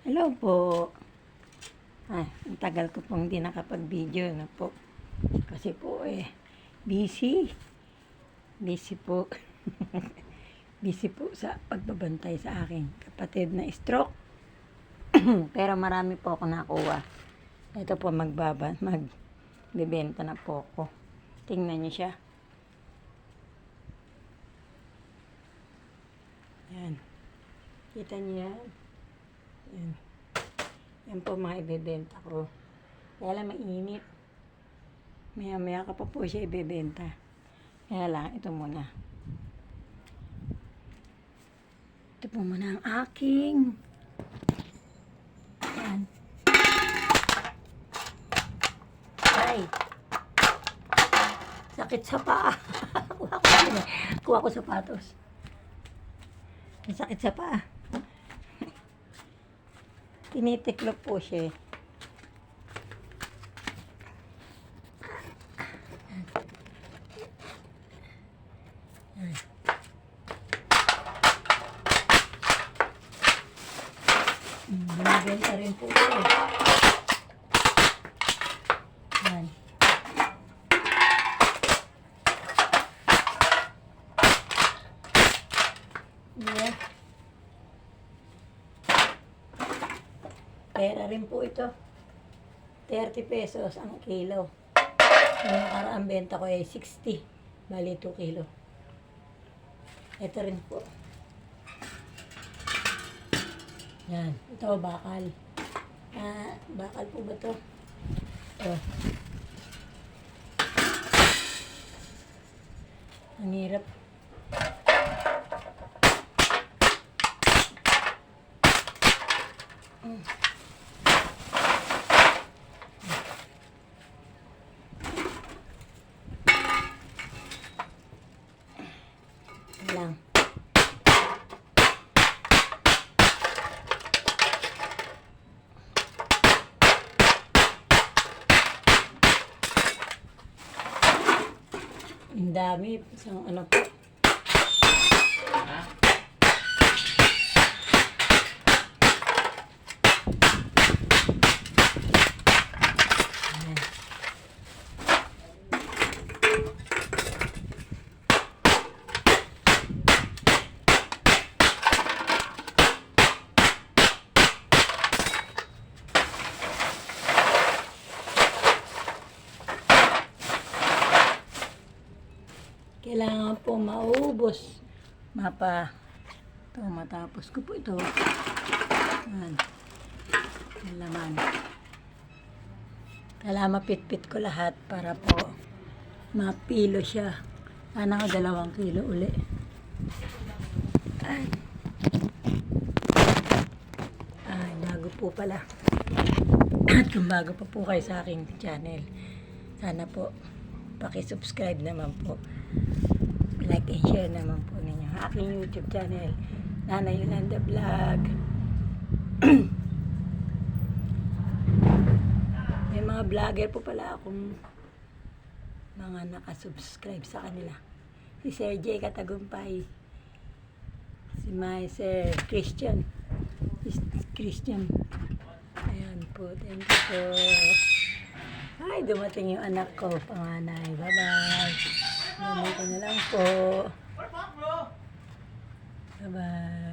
Hello po. Ang tagal ko pong hindi nakapag-video na po. Kasi po busy. Busy po. Busy po sa pagbabantay sa aking kapatid na stroke. Pero marami po ako nakuha. Ito po magbebenta na po ako. Tingnan niyo siya. Yan. Kita niyo yan? Yan. Yan po mga ibebenta ko. Kaya lang mainit. Maya-maya ka pa po siya ibebenta. Kaya lang, ito muna. Ito po muna ang aking. Yan. Ay. Sakit sa paa. Kuha ko sapatos. Sakit sa paa. Tinitiklop po siya. Binibenta rin po siya. Yan. Yeah. Pera rin po ito. 30 pesos ang kilo. Yung nakaraang benta ko ay 60. Bali 2 kilo. Ito rin po. Yan. Ito bakal. Bakal po ba ito? Ito. Ang hirap. Lang. Ang dami. Isang ano po. Kailangan po maubos. Ito, matapos ko po ito. Yan. Yung laman. Kailangan mapitpit ko lahat para po mapilo siya. Sana ko 2 kilo uli. Bago po pala. At kung bago pa po kayo sa aking channel, sana po paki-subscribe naman po. Like and share naman po ninyo aking YouTube channel, Nanay Yolanda Vlog. May mga vlogger po pala akong mga nakasubscribe sa kanila. Si Sir J. Katagumpay, si Sir Christian. Ayan po, thank you po. Ay, dumating yung anak ko, panganay. Bye-bye. Dito na lang po. Bye-bye.